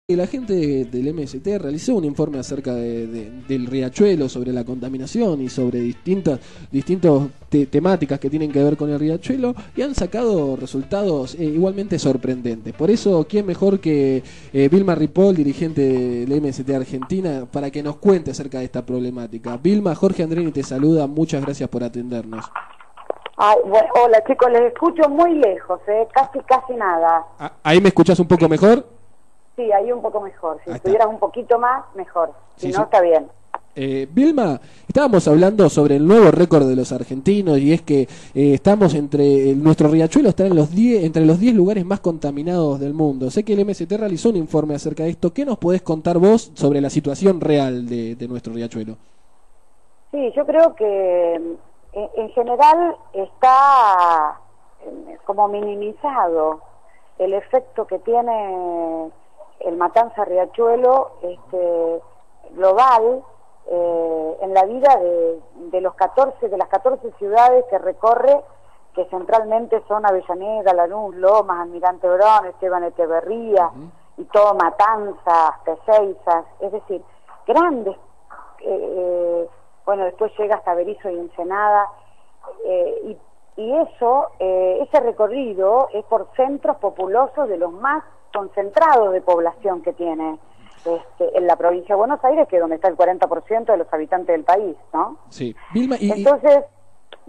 La gente del MST realizó un informe acerca del riachuelo, sobre la contaminación y sobre distintas temáticas que tienen que ver con el riachuelo, y han sacado resultados igualmente sorprendentes. Por eso, ¿quién mejor que Vilma Ripoll, dirigente del MST Argentina, para que nos cuente acerca de esta problemática? Vilma, Jorge Andrini te saluda, muchas gracias por atendernos. Ay, bueno, hola chicos, les escucho muy lejos, casi nada. ¿Ahí me escuchás un poco mejor? Sí, ahí un poco mejor. Si estuvieras un poquito más, mejor. Si no, está bien. Vilma, estábamos hablando sobre el nuevo récord de los argentinos, y es que estamos nuestro riachuelo está entre los 10 lugares más contaminados del mundo. Sé que el MST realizó un informe acerca de esto. ¿Qué nos podés contar vos sobre la situación real de nuestro riachuelo? Sí, yo creo que en general está como minimizado el efecto que tiene el Matanza Riachuelo global en la vida de las 14 ciudades que recorre, que centralmente son Avellaneda, Lanús, Lomas, Almirante Brown, Esteban Echeverría, y todo Matanza, hasta Ezeiza, es decir, grandes, bueno, después llega hasta Berisso y Ensenada, y eso, ese recorrido es por centros populosos de los más concentrados de población que tiene en la provincia de Buenos Aires, que es donde está el 40% de los habitantes del país, ¿no? Sí. Vilma, entonces,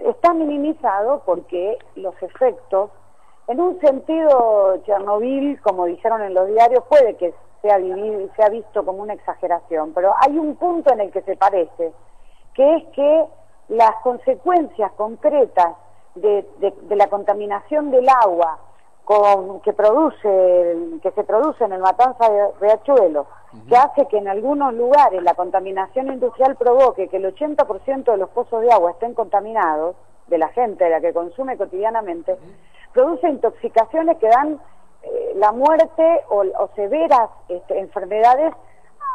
está minimizado porque los efectos, en un sentido, Chernobyl, como dijeron en los diarios, puede que sea visto como una exageración, pero hay un punto en el que se parece, que es que las consecuencias concretas de la contaminación del agua que se produce en el Matanza de Riachuelo, que hace que en algunos lugares la contaminación industrial provoque que el 80% de los pozos de agua estén contaminados, de la gente, de la que consume cotidianamente, produce intoxicaciones que dan la muerte o severas enfermedades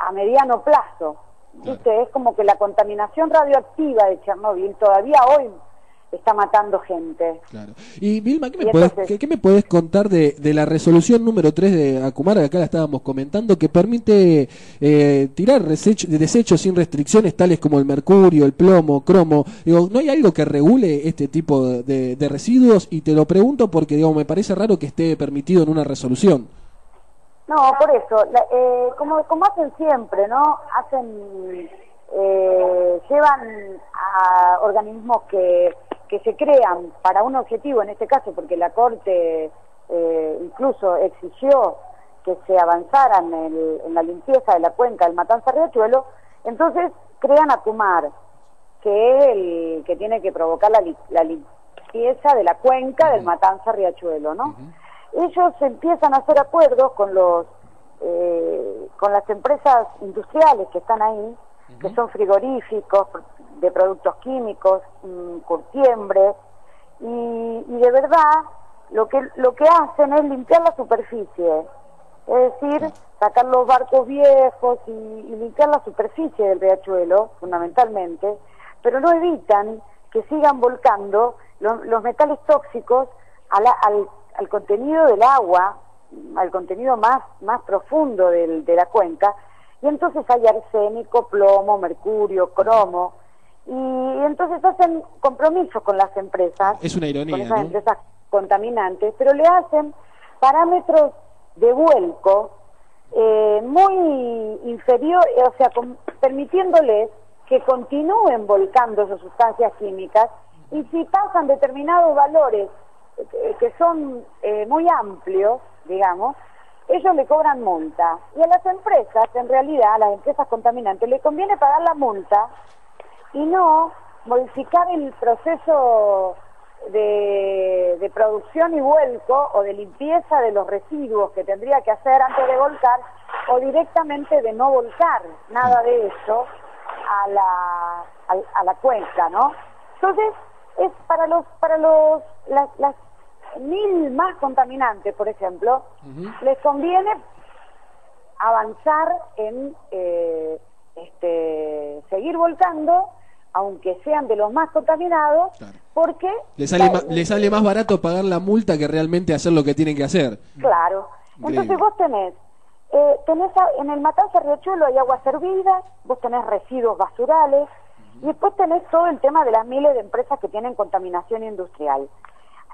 a mediano plazo. ¿Viste? Es como que la contaminación radioactiva de Chernobyl todavía hoy está matando gente. Claro. Y Vilma, ¿qué me podés contar de la resolución número 3 de Acumar, que acá la estábamos comentando, que permite tirar desechos sin restricciones, tales como el mercurio, el plomo, cromo? Digo, ¿no hay algo que regule este tipo de residuos? Y te lo pregunto porque, digo, me parece raro que esté permitido en una resolución. No, por eso, como hacen siempre, ¿no? Llevan a organismos que se crean para un objetivo, en este caso porque la Corte incluso exigió que se avanzara en la limpieza de la cuenca del Matanza Riachuelo, entonces crean Acumar, que es el que tiene que provocar la limpieza de la cuenca del Matanza Riachuelo, ¿no? Ellos empiezan a hacer acuerdos con las empresas industriales que están ahí, que son frigoríficos, de productos químicos, curtiembres, y de verdad lo que hacen es limpiar la superficie, es decir, sacar los barcos viejos y limpiar la superficie del riachuelo, fundamentalmente, pero no evitan que sigan volcando los metales tóxicos al contenido del agua, al contenido más profundo de la cuenca, y entonces hay arsénico, plomo, mercurio, cromo, y entonces hacen compromisos con las empresas, es una ironía, con esas, ¿no?, empresas contaminantes, pero le hacen parámetros de vuelco muy inferiores, o sea, permitiéndoles que continúen volcando esas sustancias químicas, y si pasan determinados valores que son muy amplios, digamos, ellos le cobran multa. Y a las empresas, en realidad, a las empresas contaminantes, les conviene pagar la multa y no modificar el proceso de producción y vuelco o de limpieza de los residuos que tendría que hacer antes de volcar, o directamente de no volcar nada de eso a la cuenca, ¿no? Entonces, es para las 1000 más contaminantes, por ejemplo, les conviene avanzar en seguir volcando, aunque sean de los más contaminados, porque le sale más barato pagar la multa que realmente hacer lo que tienen que hacer. Claro. Entonces vos tenés En el Matanza Riachuelo hay aguas hervidas, vos tenés residuos basurales, y después tenés todo el tema de las miles de empresas que tienen contaminación industrial.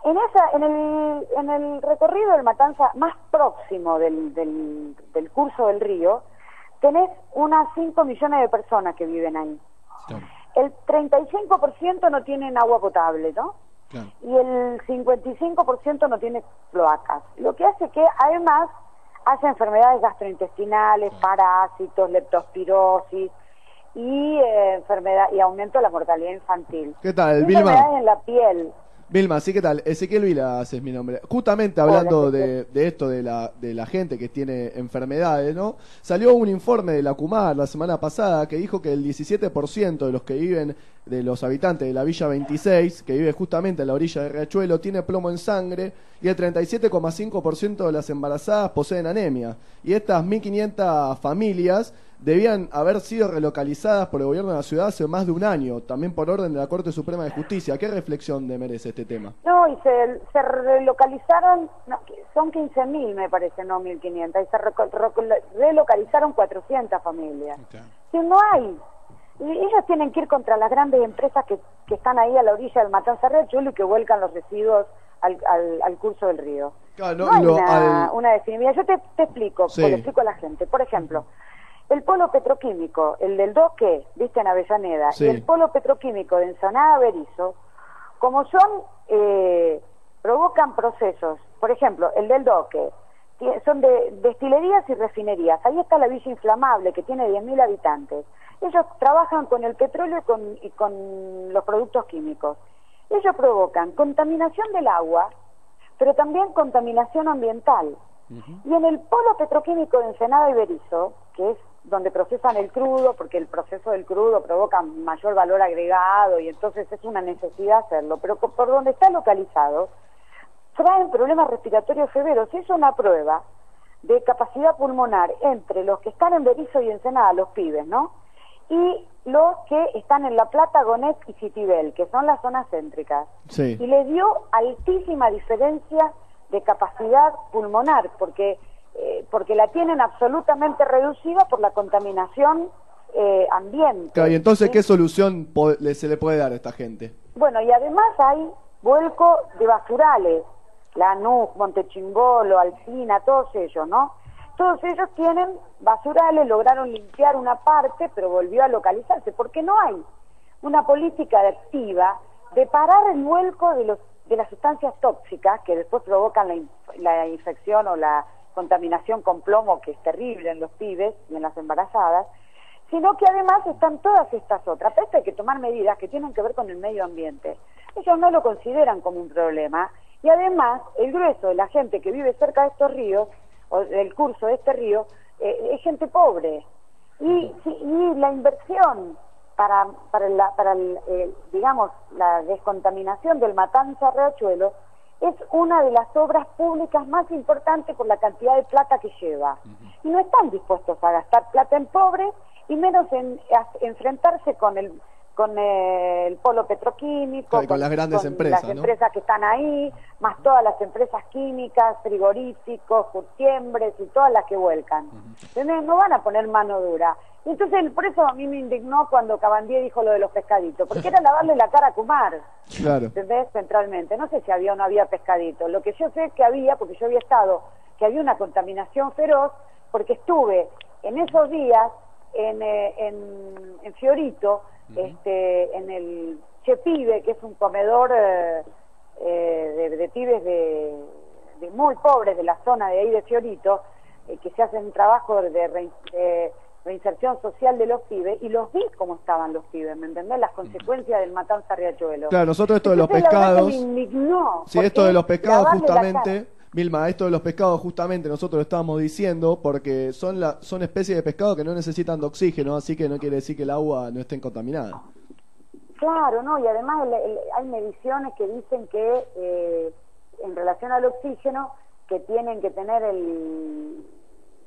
En el recorrido del Matanza más próximo del curso del río, tenés unas 5 millones de personas que viven ahí. Claro. El 35% no tienen agua potable, ¿no? Claro. Y el 55% no tiene cloacas. Lo que hace que, además, haya enfermedades gastrointestinales, parásitos, leptospirosis y aumento de la mortalidad infantil. ¿Qué tal, Vilma? Enfermedades en la piel. Vilma, sí, ¿qué tal? Ezequiel Vilas es mi nombre. Justamente hablando de esto de la gente que tiene enfermedades, ¿no? Salió un informe de la CUMAR la semana pasada que dijo que el 17% de los que viven, de los habitantes de la Villa 26, que vive justamente a la orilla de Riachuelo, tiene plomo en sangre, y el 37,5% de las embarazadas poseen anemia. Y estas 1.500 familias debían haber sido relocalizadas por el gobierno de la ciudad hace más de un año, también por orden de la Corte Suprema de Justicia. ¿Qué reflexión le merece este tema? No, y se relocalizaron, no, son 15.000 me parece, no 1.500, y se relocalizaron 400 familias. Okay. Si no hay, y ellos tienen que ir contra las grandes empresas que están ahí a la orilla del Matanza Riachuelo y que vuelcan los residuos al curso del río. Claro, no hay una definición. Yo te explico, sí. Le explico a la gente. Por ejemplo, el polo petroquímico, el del Doque, viste, en Avellaneda, sí. Y el polo petroquímico de Ensenada Berisso, como provocan procesos, por ejemplo, el del Doque, son de destilerías y refinerías. Ahí está la Villa Inflamable, que tiene 10.000 habitantes. Ellos trabajan con el petróleo y con los productos químicos. Ellos provocan contaminación del agua, pero también contaminación ambiental. Y en el polo petroquímico de Ensenada y Berisso, que es donde procesan el crudo, porque el proceso del crudo provoca mayor valor agregado y entonces es una necesidad hacerlo, pero por donde está localizado, traen problemas respiratorios severos. Es una prueba de capacidad pulmonar entre los que están en Berisso y Ensenada, los pibes, ¿no? Y los que están en La Plata, Gonet y Citibel, que son las zonas céntricas. Sí. Y les dio altísima diferencia de capacidad pulmonar, porque la tienen absolutamente reducida por la contaminación ambiente. Claro, y entonces, ¿sí? ¿Qué solución se le puede dar a esta gente? Bueno, y además hay vuelco de basurales, Lanús, Montechingolo, Alsina, todos ellos, ¿no? Todos ellos tienen basurales, lograron limpiar una parte, pero volvió a localizarse, porque no hay una política activa de parar el vuelco de las sustancias tóxicas que después provocan la infección o la contaminación con plomo, que es terrible en los pibes y en las embarazadas, sino que además están todas estas otras. Pero esto hay que tomar medidas que tienen que ver con el medio ambiente. Ellos no lo consideran como un problema, y además el grueso de la gente que vive cerca de estos ríos, o del curso de este río, es gente pobre. Y la inversión para digamos, la descontaminación del Matanza Riachuelo es una de las obras públicas más importantes por la cantidad de plata que lleva. Y no están dispuestos a gastar plata en pobres, y menos en enfrentarse con el polo petroquímico, con las grandes empresas, las empresas que están ahí, más todas las empresas químicas, frigoríficos, curtiembres y todas las que vuelcan. ¿Entendés? No van a poner mano dura. Y entonces, por eso a mí me indignó cuando Cabandier dijo lo de los pescaditos, porque era lavarle la cara a Kumar. Claro. ¿Entendés? Centralmente. No sé si había o no había pescaditos. Lo que yo sé que había, porque yo había estado, que había una contaminación feroz, porque estuve en esos días en Fiorito, en el Che Pibe, que es un comedor de pibes de muy pobres de la zona de ahí de Fiorito, que se hacen un trabajo de reinserción social de los pibes, y los vi cómo estaban los pibes, ¿me entendés? Las consecuencias del Matanza Riachuelo. Claro, nosotros esto de los Entonces, pescados... me indignó, sí, esto de los pescados justamente... cara. Vilma, esto de los pescados justamente nosotros lo estábamos diciendo porque son especies de pescado que no necesitan de oxígeno, así que no quiere decir que el agua no esté contaminada. Claro, no, y además hay mediciones que dicen que en relación al oxígeno, que tienen que tener el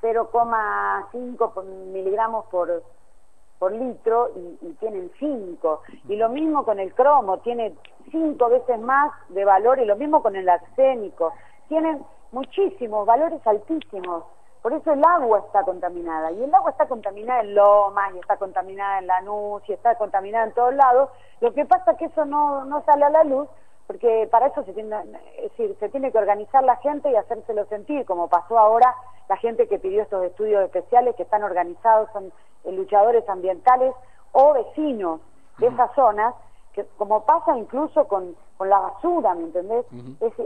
0,5 miligramos por litro, y tienen 5. Y lo mismo con el cromo, tiene 5 veces más de valor, y lo mismo con el arsénico. Tienen muchísimos valores altísimos Por eso el agua está contaminada, y el agua está contaminada en Lomas, y está contaminada en Lanús, y está contaminada en todos lados. Lo que pasa es que eso no sale a la luz, porque para eso es decir, se tiene que organizar la gente y hacérselo sentir, como pasó ahora la gente que pidió estos estudios especiales, que están organizados, son luchadores ambientales o vecinos de esas zonas, que como pasa incluso con la basura, ¿me entendés?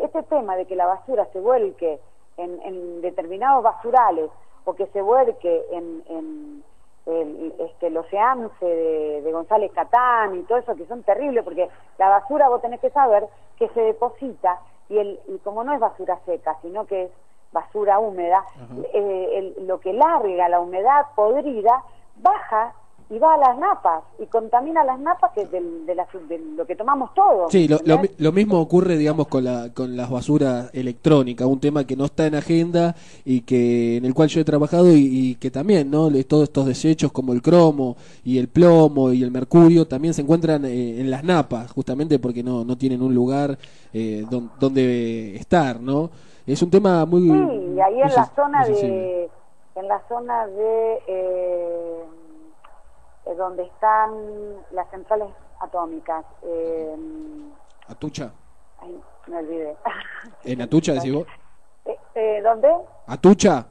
Este tema de que la basura se vuelque en determinados basurales, o que se vuelque en el Oceanse de González Catán y todo eso, que son terribles, porque la basura vos tenés que saber que se deposita, y como no es basura seca, sino que es basura húmeda, lo que larga la humedad podrida baja y va a las napas y contamina las napas de lo que tomamos todos. Sí, lo mismo ocurre, digamos, con las basuras electrónicas, un tema que no está en agenda y que en el cual yo he trabajado y que también, ¿no? Todos estos desechos como el cromo y el plomo y el mercurio también se encuentran en las napas, justamente porque no tienen un lugar donde estar, ¿no? Es un tema muy... Sí, y ahí en la zona de donde están las centrales atómicas. Atucha. Ay, me olvidé. ¿En Atucha decís vos? ¿Dónde? ¿Atucha?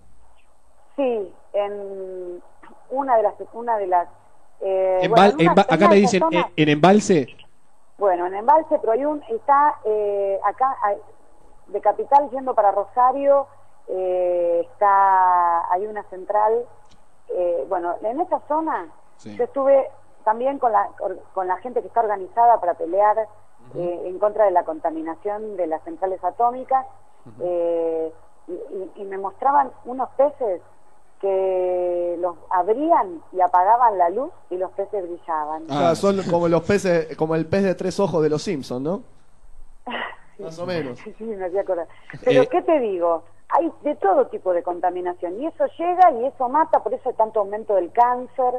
Sí, en una de las acá me dicen en Embalse. Bueno, en Embalse, pero está acá de Capital yendo para Rosario, hay una central, bueno, en esa zona. Sí. Yo estuve también con la gente que está organizada para pelear en contra de la contaminación de las centrales atómicas, y me mostraban unos peces que los abrían y apagaban la luz y los peces brillaban. Son como los peces, como el pez de 3 ojos de los Simpsons, ¿no? Más o menos. Sí, me hacía acordar. Pero ¿qué te digo? Hay de todo tipo de contaminación, y eso llega y eso mata, por eso hay tanto aumento del cáncer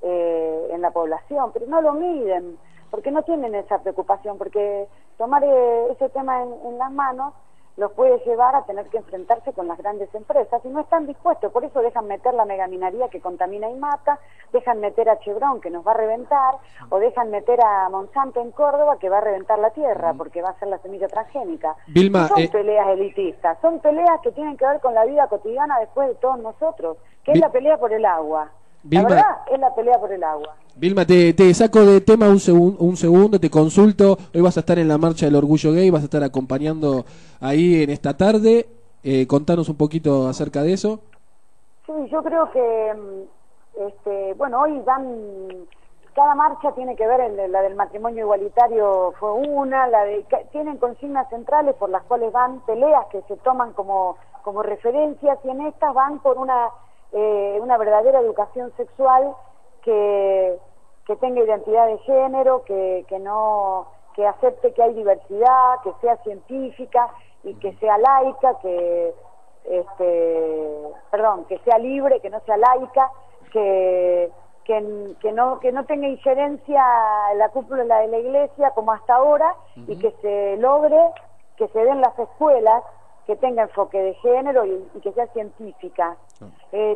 en la población, pero no lo miden, porque no tienen esa preocupación, porque tomar ese tema en las manos los puede llevar a tener que enfrentarse con las grandes empresas, y no están dispuestos. Por eso dejan meter la megaminería que contamina y mata, dejan meter a Chevron que nos va a reventar, o dejan meter a Monsanto en Córdoba que va a reventar la tierra porque va a ser la semilla transgénica. Vilma, no son peleas elitistas, son peleas que tienen que ver con la vida cotidiana después de todos nosotros, que es la pelea por el agua. Vilma, la verdad es la pelea por el agua. Vilma, te saco de tema un segundo, te consulto. Hoy vas a estar en la marcha del Orgullo Gay, vas a estar acompañando ahí en esta tarde. Contanos un poquito acerca de eso. Sí, yo creo que, bueno, hoy cada marcha tiene que ver, la del matrimonio igualitario fue una, tienen consignas centrales por las cuales van peleas que se toman como referencias, y en estas van por una verdadera educación sexual que tenga identidad de género, que acepte que hay diversidad, que sea científica y que sea laica, que sea libre, que no sea laica, que no tenga injerencia en la cúpula de la iglesia como hasta ahora, y que se logre que se den las escuelas que tenga enfoque de género y que sea científica.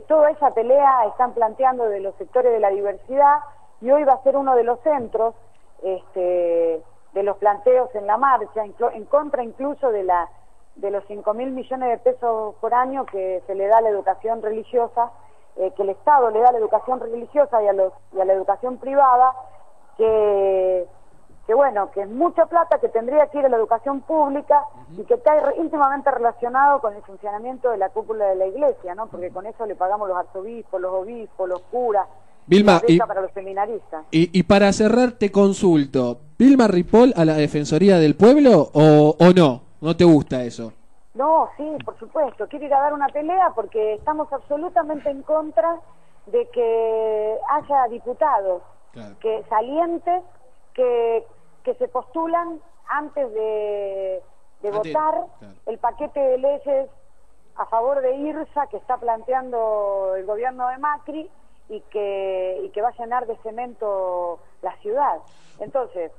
Toda esa pelea están planteando de los sectores de la diversidad, y hoy va a ser uno de los centros de los planteos en la marcha, en contra incluso de los 5.000 millones de pesos por año que se le da a la educación religiosa, que el Estado le da a la educación religiosa y a la educación privada, que bueno, que es mucha plata que tendría que ir a la educación pública, y que está íntimamente relacionado con el funcionamiento de la cúpula de la iglesia, ¿no? Porque con eso le pagamos los arzobispos, los obispos, los curas, Vilma, y para los seminaristas. Y para cerrar te consulto, ¿Vilma Ripoll a la Defensoría del Pueblo o no? ¿No te gusta eso? No, sí, por supuesto, quiero ir a dar una pelea porque estamos absolutamente en contra de que haya diputados salientes que se postulan antes de votar el paquete de leyes a favor de IRSA que está planteando el gobierno de Macri, y que va a llenar de cemento la ciudad. Entonces,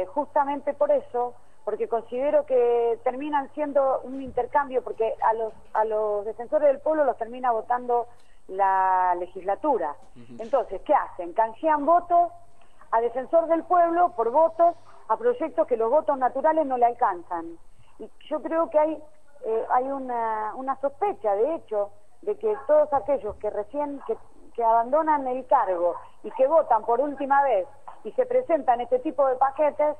justamente por eso porque considero que terminan siendo un intercambio, porque a los defensores del pueblo los termina votando la legislatura. Entonces, ¿qué hacen? Canjean votos a defensor del pueblo por votos a proyectos que los votos naturales no le alcanzan. Y yo creo que hay una sospecha, de hecho, de que todos aquellos que que abandonan el cargo y que votan por última vez y se presentan este tipo de paquetes,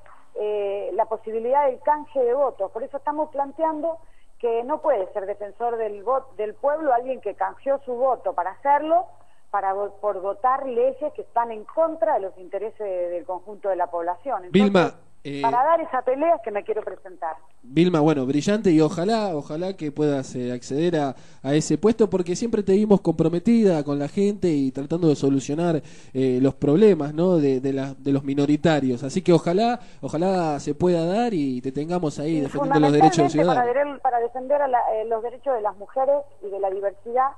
la posibilidad del canje de votos. Por eso estamos planteando que no puede ser defensor del pueblo alguien que canjeó su voto para hacerlo, por votar leyes que están en contra de los intereses del conjunto de la población. Entonces, Vilma, para dar esa pelea es que me quiero presentar. Vilma, bueno, brillante, y ojalá que puedas acceder a ese puesto, porque siempre te vimos comprometida con la gente y tratando de solucionar los problemas, ¿no? de los minoritarios. Así que ojalá se pueda dar y te tengamos ahí defendiendo los derechos de los ciudadanos. Para defender los derechos de las mujeres y de la diversidad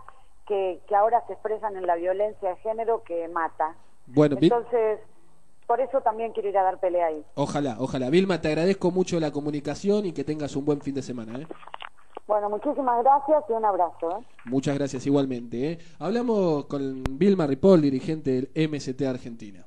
que ahora se expresan en la violencia de género que mata. Bueno, entonces, por eso también quiero ir a dar pelea ahí. Ojalá. Vilma, te agradezco mucho la comunicación y que tengas un buen fin de semana. Bueno, muchísimas gracias y un abrazo. Muchas gracias igualmente. Hablamos con Vilma Ripoll, dirigente del MST Argentina.